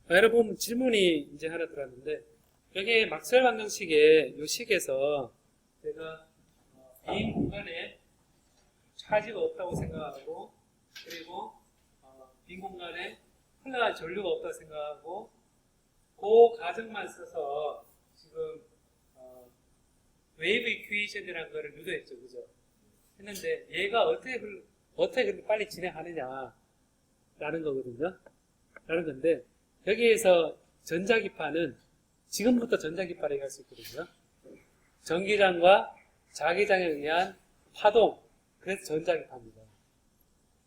여러분 질문이 이제 하나 들어왔는데, 여기 막스웰 방정식의 요 식에서 제가 빈 공간에 차지가 없다고 생각하고, 그리고 빈 공간에 흘러간 전류가 없다고 생각하고, 그 가정만 써서 지금 웨이브 이퀘이션이라는 거를 유도했죠, 그죠? 했는데 얘가 어떻게 그렇게 빨리 진행하느냐 라는 거거든요. 라는 건데, 여기에서 전자기파는 지금부터 전자기파를 얘기할 수 있거든요. 전기장과 자기장에 의한 파동, 그래서 전자기파입니다.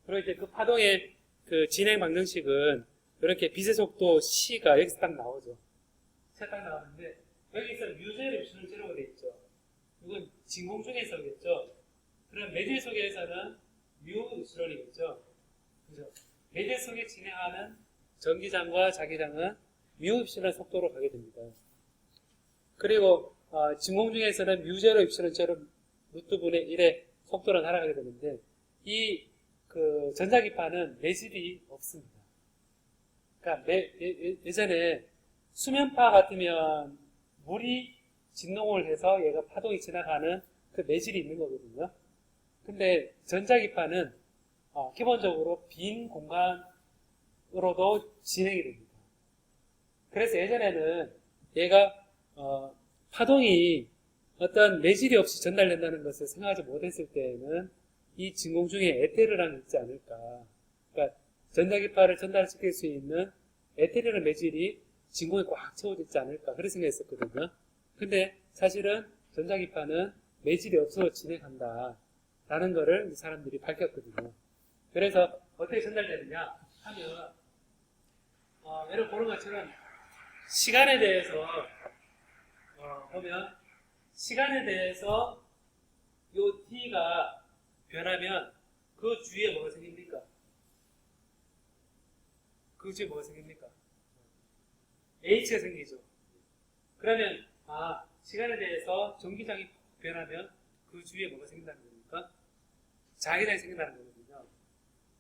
그리고 이제 그 파동의 그 진행 방정식은 이렇게 빛의 속도 c가 여기서 딱 나오죠. 딱 나오는데, 여기서 뮤제로 입시는 제로가 되어 있죠. 이건 진공 중에서겠죠. 그럼 매질 속에서는 뮤 입시론이겠죠. 그죠? 매질 속에 진행하는 전기장과 자기장은 뮤 입시론 속도로 가게 됩니다. 그리고 진공 중에서는 뮤제로 입시론 제로 루트 분의 1의 속도로 날아가게 되는데, 이 그 전자기파는 매질이 없습니다. 그러니까 예전에 수면파 같으면 물이 진동을 해서 얘가 파동이 지나가는 그 매질이 있는 거거든요. 근데 전자기파는 기본적으로 빈 공간으로도 진행이 됩니다. 그래서 예전에는 얘가 파동이 어떤 매질이 없이 전달된다는 것을 생각하지 못했을 때에는 이 진공 중에 에테르라는 게 있지 않을까. 그러니까 전자기파를 전달시킬 수 있는 에테르라는 매질이 진공에 꽉 채워져 있지 않을까, 그렇게 생각했었거든요. 근데 사실은 전자기파는 매질이 없어서 진행한다 라는 거를 사람들이 밝혔거든요. 그래서 어떻게 전달되느냐 하면 여러분 보는 것처럼 시간에 대해서 보면, 시간에 대해서 요 t가 변하면 그 주위에 뭐가 생깁니까? 그 주위에 뭐가 생깁니까? h가 생기죠. 그러면 시간에 대해서 전기장이 변하면 그 주위에 뭐가 생긴다는 겁니까? 자기장이 생긴다는 거거든요.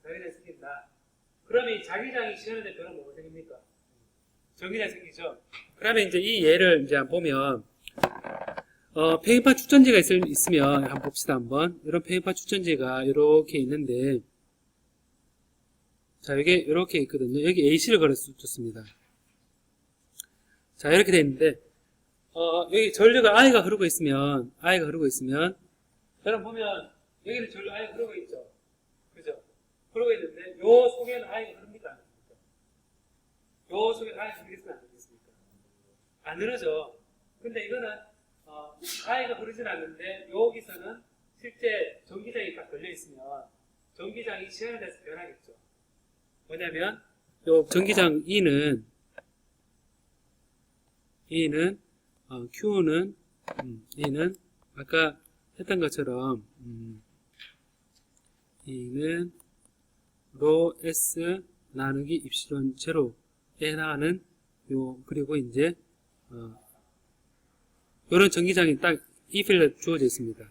자기장이 생긴다. 그러면 이 자기장이 시간에 대해 변하면 뭐가 생깁니까? 전기장이 생기죠. 그러면 이제 이 예를 이제 한번 보면, 페인파 축전지가 있으면 한번 봅시다. 한번 이런 페인파 축전지가 이렇게 있는데, 자, 여기 이렇게 있거든요. 여기 AC를 걸어줬습니다. 자, 이렇게 돼 있는데, 여기 전류가 I가 흐르고 있으면, 여러분 보면 여기는 전류 I가 흐르고 있죠. 그죠? 흐르고 있는데 요 속에는 I가 흐릅니까? 안 흐릅니까? 요 속에 I가 흐르겠습니까? 안 흐르겠습니까? 안 흐르죠. 근데 이거는 I가 흐르진 않는데, 여기서는 실제 전기장이 딱 걸려있으면 전기장이 시간에 대해서 변하겠죠. 뭐냐면 요 전기장 E는 Q는 E는 아까 했던 것처럼 E는 로 S 나누기 입실론 제로에 해당하는 요, 그리고 이제 요런 전기장이 딱 이 필드 주어져 있습니다.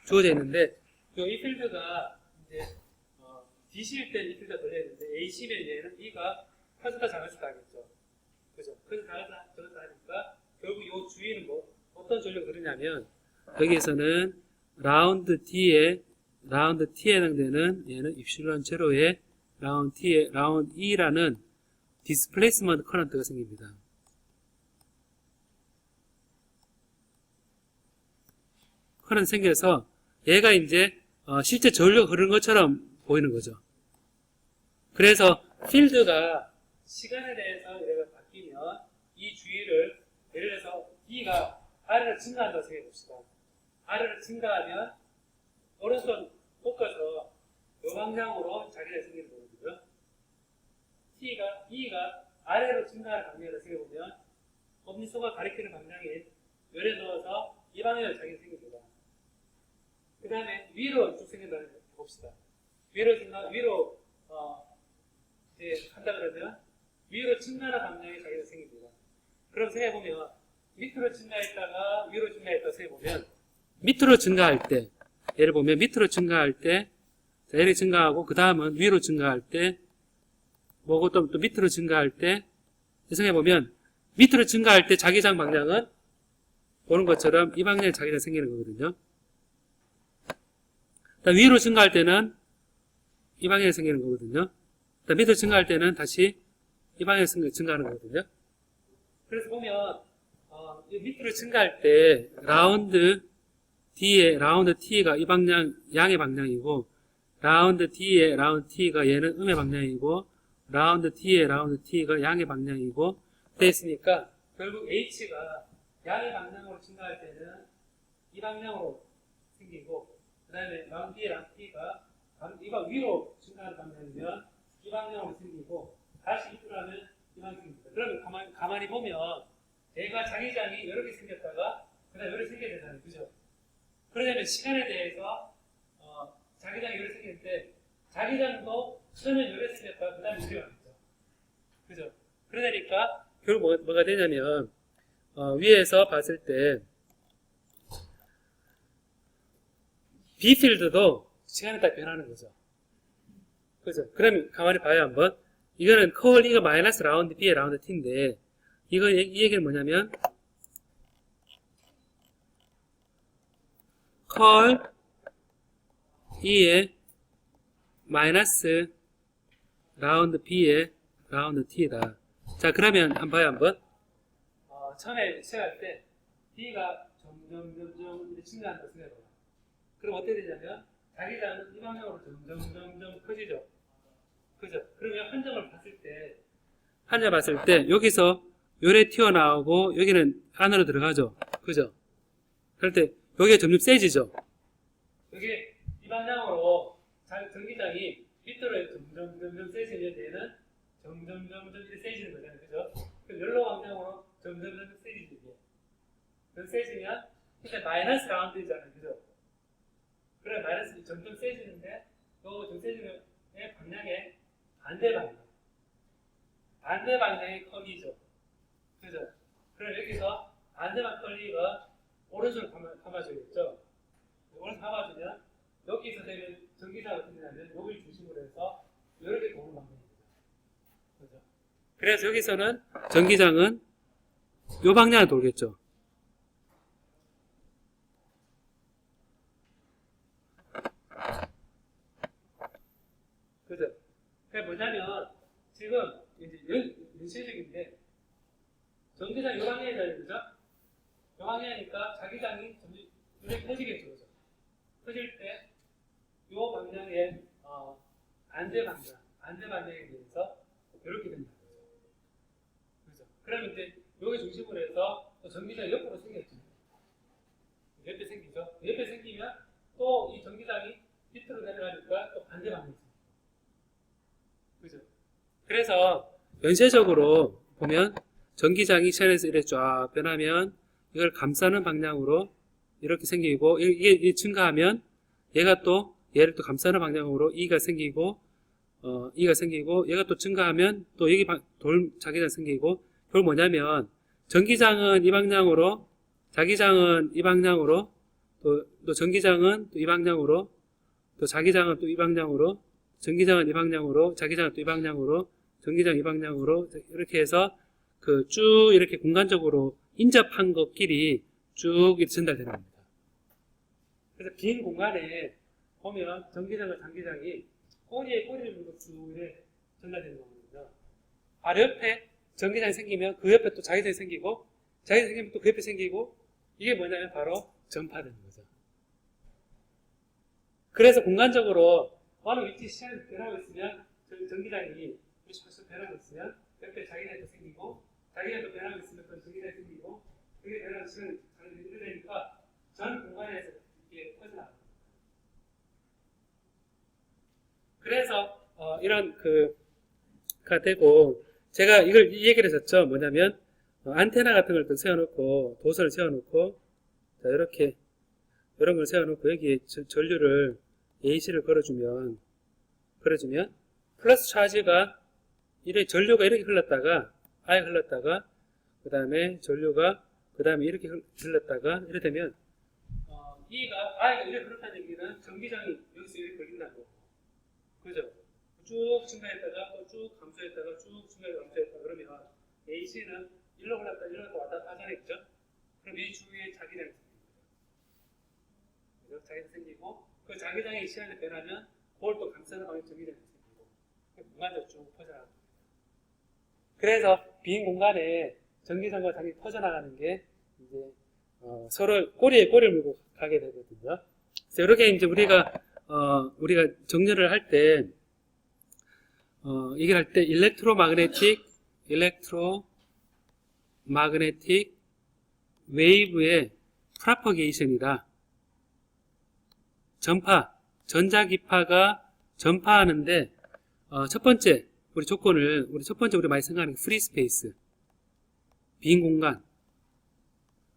주어져 있는데, 요 이 필드가 이제 DC일 때 이 필드가 걸려 있는데, AC면 얘는 E가 커졌다 작아졌다 하겠죠. 그죠? 커졌다 작아졌다 하니까 결국 요 주위는 어떤 전류가 흐르냐면, 여기에서는 라운드 T에 해당되는 얘는 입실론 제로에 라운드 E라는 디스플레이스먼트 커런트가 생깁니다. 커런트 생겨서 얘가 이제 실제 전류가 흐르는 것처럼 보이는 거죠. 그래서 필드가 시간에 대해서 얘가 바뀌면 이 주위를, 예를 들어서 E가 아래로 증가한다고 생각해 봅시다. 아래로 증가하면 오른손 꺾어서 이 방향으로 자기가 생기는 거거든요. E가 아래로 증가하는 방향을 생각해보면 엄지손가 가리키는 방향에 열에 넣어서 이 방향으로 자기가 생깁니다. 그 다음에 위로 쭉 생긴다고 봅시다. 위로 이제 한다 그러면 위로 증가하는 방향에 자기가 생깁니다. 그럼 생각해보면 밑으로 증가했다가 위로 증가했다고 생각해보면, 밑으로 증가할 때, 예를 보면 밑으로 증가할 때, 자, 이렇게 증가하고 그 다음은 위로 증가할 때, 뭐고 또 밑으로 증가할 때, 생각해보면 밑으로 증가할 때 자기장 방향은 보는 것처럼 이 방향에 자기장 생기는 거거든요. 위로 증가할 때는 이 방향에 생기는 거거든요. 밑으로 증가할 때는 다시 이 방향에 증가하는 거거든요. 그래서 보면 이 밑으로 증가할 때 라운드 T가 이 방향 양의 방향이고, 라운드 D의 라운드 T가 얘는 음의 방향이고, 라운드 D의 라운드 T가 양의 방향이고 돼 있으니까 결국 H가 양의 방향으로 증가할 때는 이 방향으로 생기고, 그 다음에 라운드 D의 라운드 T가 이가 위로 증가하는 방향이면 이 방향으로 생기고, 다시 밑으로 하면 이 방향으로 생깁니다. 그러면 가만히 보면 얘가 자기장이 이렇게 생겼다가 그 다음에 이렇게 생겨야 되잖아요. 그죠? 그러려면 시간에 대해서 자기장이 이렇게 생겼는데 자기장도 처음에 이렇게 생겼다가 그 다음에 이렇게 왔죠. 그죠? 그러니까 결국 뭐가 되냐면 위에서 봤을 때 B필드도 시간에 따라 변하는 거죠. 그죠? 그럼 가만히 봐요 한번. 이거는 컬 E가 마이너스 라운드 B의 라운드 T인데 이 얘기는 뭐냐면 컬 E의 마이너스 라운드 B의 라운드 T다. 자, 그러면 한번 봐요 한번. 처음에 시작할 때 B가 점점 이렇게 증가한다고 생각해봐요. 그럼 어떻게 되냐면 자기장은 이 방향으로 점점 커지죠. 그죠? 그러면 한 점을 봤을 때 여기서 요래 튀어나오고 여기는 안으로 들어가죠. 그죠? 그럴 때 여기가 점점 세지죠. 여기 이 방향으로 전기장이 밑으로 점점 세지면 얘는 점점 이렇게 세지는 거잖아요. 그죠? 그럼 연로 방향으로 점점 세지죠. 그럼 세지면 일단 마이너스 라운드잖아요. 그죠? 그래 마이너스 점점 세지는데 또 점 세지는 방향의 반대 방향의 컬이죠. 그죠? 그럼 여기서 반대방 컬리가 오른쪽으로 감아줘야겠죠? 오른쪽 감아주면 여기서 되면 전기장이 어떻게 되냐면 여기를 중심으로 해서 이렇게 도는 방향입니다. 그죠? 그래서 여기서는 전기장은 이 방향으로 돌겠죠. 그죠? 그게 뭐냐면 지금 이제 연쇄적인데 전기장 이 방향이잖아요. 그죠? 이 방향이니까 자기장이 점점 이렇게 커지겠죠. 그죠? 커질 때 이 방향의 반대 방향에 대해서 이렇게 된다는 거죠. 그죠? 그러면 이제 여기 중심으로 해서 전기장이 옆으로 생겼죠. 옆에 생기죠. 옆에 생기면 또 이 전기장이 밑으로 내려가니까 또 반대 방향이 생깁니다. 그죠? 그래서 연쇄적으로 보면 전기장이 시간에서 이렇게 쫙 변하면 이걸 감싸는 방향으로 이렇게 생기고 이게 증가하면 얘가 또 얘를 또 감싸는 방향으로 E가 생기고 얘가 또 증가하면 또 여기 자기장 생기고 그걸 뭐냐면 전기장은 이 방향으로 자기장은 이 방향으로 또 전기장은 또 이 방향으로 또 자기장은 또 이 방향으로 전기장은 이 방향으로 자기장은 또 이 방향으로 전기장 이 방향으로 이렇게 해서 그 쭉 이렇게 공간적으로 인접한 것끼리 쭉 전달되는 겁니다. 그래서 빈 공간에 보면 전기장과 장기장이 꼬리를 물고 쭉 이렇게 전달되는 거거든요. 바로 옆에 전기장이 생기면 그 옆에 또 자기장이 생기고 자기장이 생기면 또 그 옆에 생기고 이게 뭐냐면 바로 전파되는 거죠. 그래서 공간적으로 어느 위치 시간이 변하고 있으면 전기장이 변하고 있으면 옆에 자기장이 생기고 자기장도 변하고 있으면 또 전기장이 생기고 그게 변하는 시간이 이렇게 되니까 전 공간에서 이게 퍼져나갑니다. 그래서 이런 가 되고 제가 이 얘기를 했었죠. 뭐냐면 안테나 같은 걸 또 세워놓고 도선을 세워놓고 자 이렇게 이런 걸 세워놓고 여기에 전류를 AC를 걸어주면 플러스 차지가 전류가 이렇게 흘렀다가 아예 흘렀다가 그 다음에 전류가 그 다음에 이렇게 흘렀다가 이렇게 되면 E가 아예가 이렇게 흘렀다는 얘기는 전기장이 여기서 이렇게 걸린다는 거고 그죠? 쭉 증가했다가 또 쭉 감소했다가 쭉 증가했다가 감소했다가 그러면 이 C는 일로 흘렀다 일로 갔다 왔다 하잖아요. 그죠? 그럼 이 주위에 자기장이 생깁니다. 그죠? 자기장 생기고 그 자기장이 시간에 변하면 그걸 또 감싸는 방향 전기장이 생기고 공간적으로 쭉 퍼져나갑니다. 그래서 빈 공간에 전기장과 자기 퍼져나가는 게 이제 서로 꼬리에 꼬리를 물고 가게 되거든요. 그래서 이렇게 이제 우리가 정렬을 할 때 이게 할 때 일렉트로마그네틱 웨이브의 프로퍼게이션이다. 전자기파가 전파하는데 첫 번째 우리 많이 생각하는 게 프리스페이스, 빈 공간.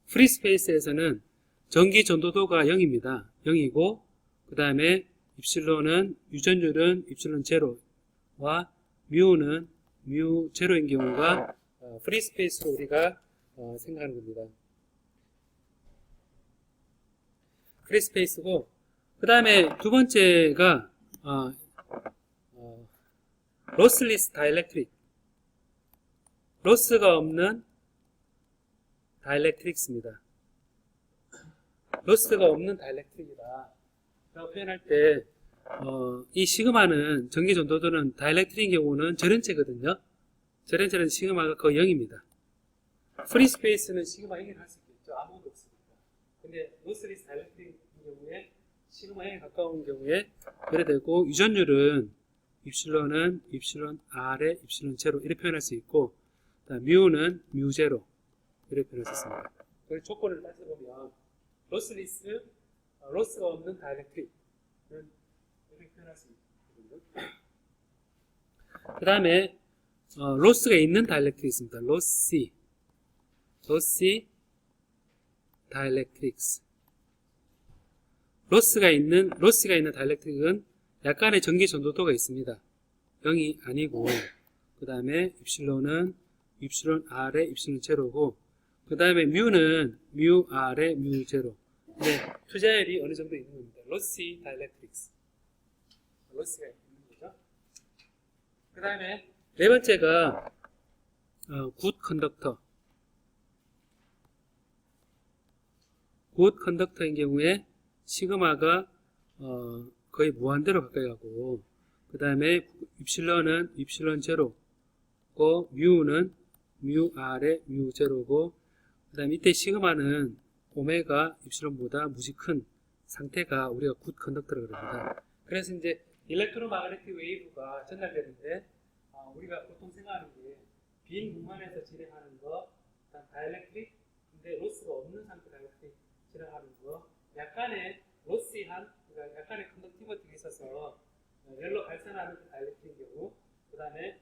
프리스페이스에서는 전기 전도도가 0입니다. 0이고 그 다음에 입실론은 유전율은 입실론 제로와 뮤는 뮤 제로인 경우가 프리스페이스로 우리가 생각하는 겁니다. 프리스페이스고 그 다음에 두 번째가 로스리스 다이렉트릭, 로스가 없는 다이렉트릭스입니다. 로스가 없는 다이렉트릭이다 라고 표현할 때 이 시그마는 전기 전도도는 다이렉트릭인 경우는 절연체거든요. 절연체는 시그마가 거의 0입니다. 프리스페이스는 시그마 0을 할 수 있겠죠. 아무것도 없으니까. 근데 로스리스 다이렉트릭인 경우에 시그마 0에 가까운 경우에 그래 되고 유전율은 입실론은 입실론 R에 입실론 제로 이렇게 표현할 수 있고 뮤는 뮤 제로 이렇게 표현할 수 있습니다. 그 조건을 따져 보면 로스가 없는 다이렉트릭은 이렇게 표현할 수 있거든요. 그 다음에 로스가 있는 다이렉트릭이 있습니다. 로시 다이렉트릭스. 로스가 있는 다이렉트릭은 약간의 전기 전도도가 있습니다. 0이 아니고 그 다음에 입실론은 입실론 R에 입실론 제로고 그 다음에 뮤는 뮤 R에 뮤 제로. 네, 투자율이 어느 정도 있는 겁니다. 로시 다이렉트릭스. 로스가 있는 거죠. 그 다음에 네 번째가 굿 컨덕터. 굿 컨덕터인 경우에 시그마가 거의 무한대로 가까이 가고 그 다음에 입실론은 입실론 제로고 뮤는 뮤 R에 뮤 제로고 그 다음에 이때 시그마는 오메가 입실론보다 무지 큰 상태가 우리가 굿 컨덕터라고 합니다. 그래서 이제 일렉트로마그네틱 웨이브가 전달되는데 우리가 보통 생각하는 게 빈 공간에서 진행하는 거, 그다음 다이렉트릭, 근데 로스가 없는 상태 다이렉트릭 진행하는 거, 약간의 로시한, 그러니까 약간의 컨덕티비티가 있어서 열로 발산하는 다이렉트릭인 경우, 그 다음에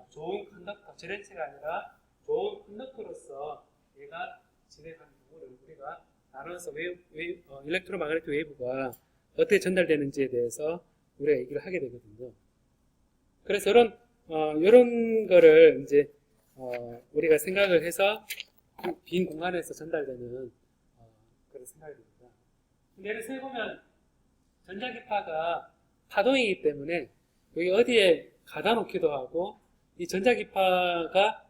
좋은 컨덕터, 절연체가 아니라 좋은 컨덕터로서 얘가 진행하는 경우를 우리가 나눠서 일렉트로마그네틱 웨이브가 어떻게 전달되는지에 대해서 우리가 얘기를 하게 되거든요. 그래서 이런 거를 이제 우리가 생각을 해서 빈 공간에서 전달되는 그런 생각이 듭니다. 예를 들어서 해보면 전자기파가 파동이기 때문에 여기 어디에 가다 놓기도 하고 이 전자기파가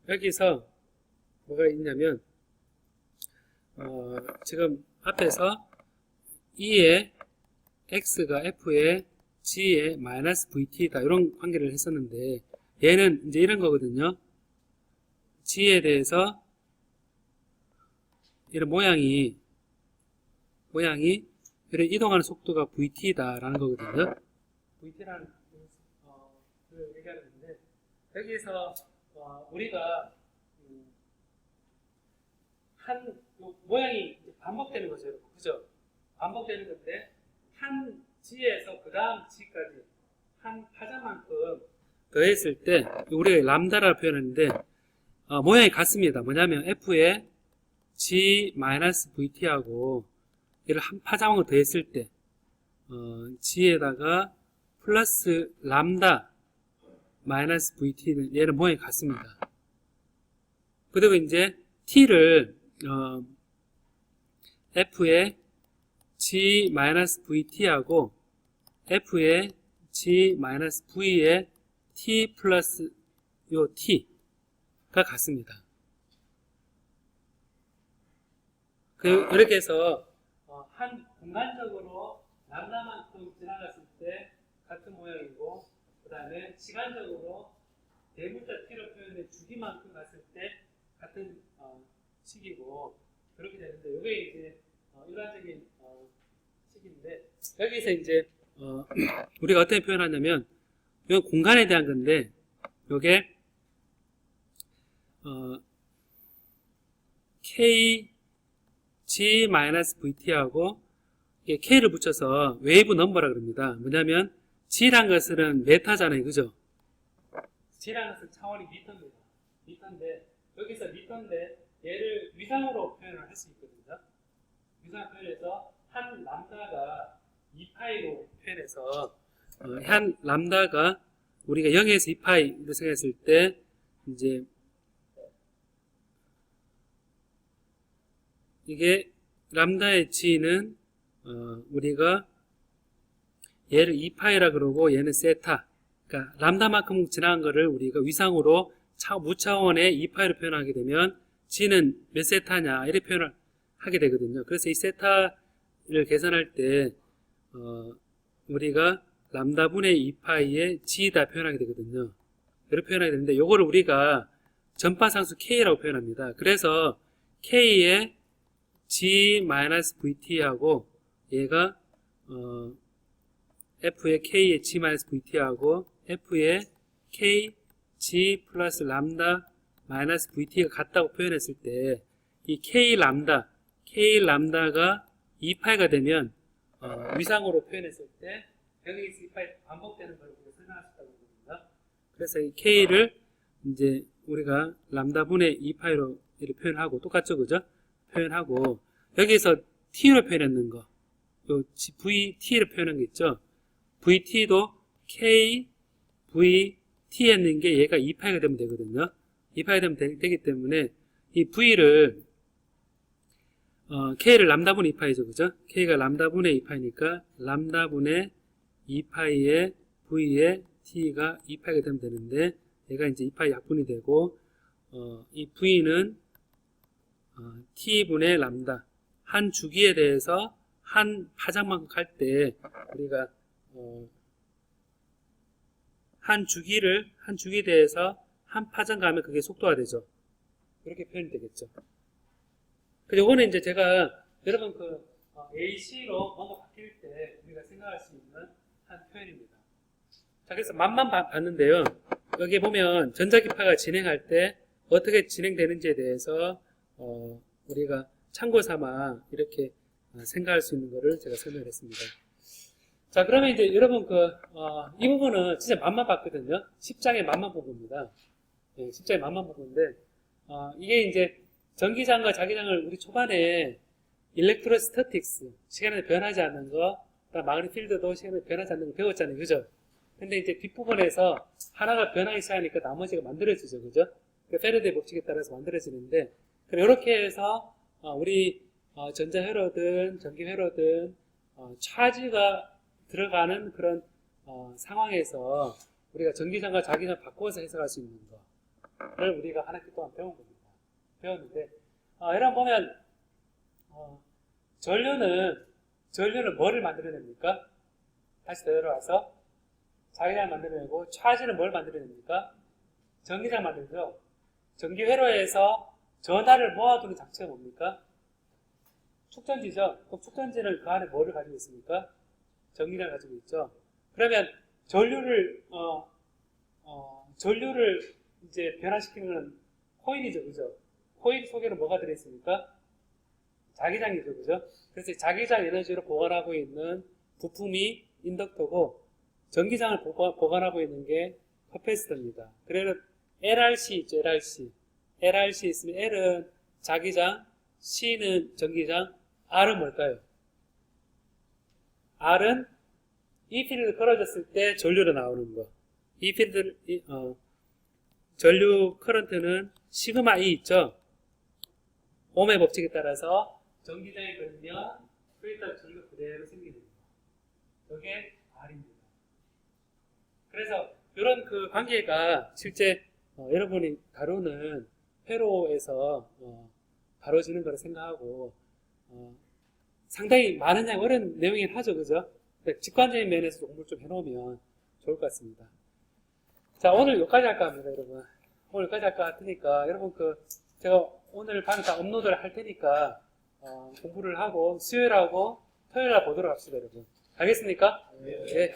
여기서 뭐가 있냐면 지금 앞에서 E의 X가 F의 G의 마이너스 VT다 이런 관계를 했었는데 얘는 이제 이런 거거든요. G에 대해서 이런 모양이 이런 이동하는 속도가 VT다라는 거거든요. VT라는 그 얘기하는 건데 여기에서 우리가 모양이 반복되는 거죠. 그죠? 반복되는 건데 한 G에서 그 다음 G까지 한 파장만큼 더했을 때 우리가 람다라 표현하는데 모양이 같습니다. 뭐냐면 F의 G-VT하고 얘를 한 파장으로 더했을 때 G에다가 플러스 람다 마이너스 VT는 얘는 모양이 같습니다. 그리고 이제 T를 F의 G-VT하고 F의 G-V의 T 플러스 요 t가 같습니다. 이렇게 해서 한 공간적으로 람다만큼 지나갔을 때 같은 모양이고, 그 다음에 시간적으로 대문자 t로 표현된 주기만큼 갔을 때 같은 식이고, 그렇게 되는데, 이게 이제 일반적인 식인데, 여기서 이제 우리가 어떻게 표현하냐면, 이건 공간에 대한 건데, 요게 kg-vt하고 k를 붙여서 웨이브 넘버라 그럽니다. 뭐냐면 g란 것은 메타잖아요, 그죠? g란 것은 차원이 미터입니다. 미터인데 여기서 미터인데 얘를 위상으로 표현을 할 수 있거든요. 위상 표현해서 한 람다가 2파이로 표현해서 한 람다가 우리가 0에서 2파이로 생각했을 때 이제 이게 람다의 g는 우리가 얘를 2파이라 그러고 얘는 세타. 그러니까 람다만큼 지나간 거를 우리가 위상으로 무차원의 2파이로 표현하게 되면 g는 몇 세타냐 이렇게 표현을 하게 되거든요. 그래서 이 세타를 계산할 때 우리가 람다분의 2파이의 g다 표현하게 되거든요. 이렇게 표현하게 되는데 요거를 우리가 전파상수 k라고 표현합니다. 그래서 k의 g-vt하고 얘가 f의 k의 g-vt하고 f의 k g 플러스 람다 마이너스 vt가 같다고 표현했을 때 이 k 람다가 2파이가 되면 위상으로 표현했을 때 여기서 2파이 반복되는 걸 우리가 설명할 수 있다고 봅니다. 그래서 이 k를 이제 우리가 람다분의 2파이로 이렇게 표현하고 똑같죠, 그죠? 표현하고 여기서 t로 표현했는 거, 요 vt를 표현한 게 있죠. vt도 k vt 했는 게 얘가 2파이가 되면 되거든요. 2파이가 되면 되기 때문에 이 v를 k를 람다분의 2파이죠, 그죠? k가 람다분의 2파이니까 람다분의 2파이의 v의 t가 2파이가 되면 되는데 얘가 이제 2파이 약분이 되고 이 v는 t분의 람다 한 주기에 대해서 한 파장만큼 갈 때 우리가 한 주기에 대해서 한 파장 가면 그게 속도가 되죠. 그렇게 표현이 되겠죠. 그리고 이거는 이제 제가 여러분 AC로 뭔가 바뀔 때 우리가 생각할 수 있는 한 표현입니다. 자, 그래서 맛만 봤는데요. 여기 보면 전자기파가 진행할 때 어떻게 진행되는지에 대해서 우리가 참고 삼아 이렇게 생각할 수 있는 거를 제가 설명을 했습니다. 자, 그러면 이제 여러분 이 부분은 진짜 맛만 봤거든요. 10장의 맛만 본 겁니다. 네, 10장의 맛만 본 건데 이게 이제 전기장과 자기장을 우리 초반에 일렉트로스태틱스 시간에 변하지 않는 거, 마그네틱 필드도 시간에 변하지 않는 거 배웠잖아요, 그죠? 근데 이제 뒷부분에서 하나가 변하기 시작하니까 나머지가 만들어지죠, 그죠? 그 페르데의 법칙에 따라서 만들어지는데, 이렇게 해서 우리 전자회로든 전기회로든 차지가 들어가는 그런 상황에서 우리가 전기장과 자기장 바꿔서 해석할 수 있는 거를 우리가 한 학기 동안 배운 겁니다. 배웠는데 여러분 보면 전류는 뭐를 만들어냅니까? 다시 되돌아와서 자기장을 만들어내고 차지는 뭘 만들어냅니까? 전기장 만들죠. 전기회로에서 전하를 모아두는 장치가 뭡니까? 축전지죠. 그럼 축전지는 그 안에 뭐를 가지고 있습니까? 전기장을 가지고 있죠. 그러면 전류를 이제 변화시키는 건 코일이죠, 그죠? 코일 속에는 뭐가 들어있습니까? 자기장이죠, 그죠? 그래서 자기장 에너지를 보관하고 있는 부품이 인덕터고 전기장을 보관하고 있는 게 커패시터입니다. 그래서 LRC 있죠, LRC. LRC 있으면 L은 자기장, C는 전기장, R은 뭘까요? R은 이 필드 걸어졌을 때 전류로 나오는 거. 이 필드, 전류 커런트는 시그마 E 있죠? 옴의 법칙에 따라서 전기장에 걸리면 필터 전류 그대로 생기는 거. 이게 R입니다. 그래서 이런 관계가 실제 여러분이 다루는 회로에서 다뤄지는 거라 생각하고 상당히 많은 양 어려운 내용이긴 하죠, 그죠? 직관적인 면에서 공부를 좀 해놓으면 좋을 것 같습니다. 자, 오늘 여기까지 할까 합니다, 여러분. 오늘 여기까지 할까 같으니까 여러분 제가 오늘 방에 다 업로드를 할 테니까 공부를 하고 수요일하고 토요일날 보도록 합시다, 여러분. 알겠습니까? 네.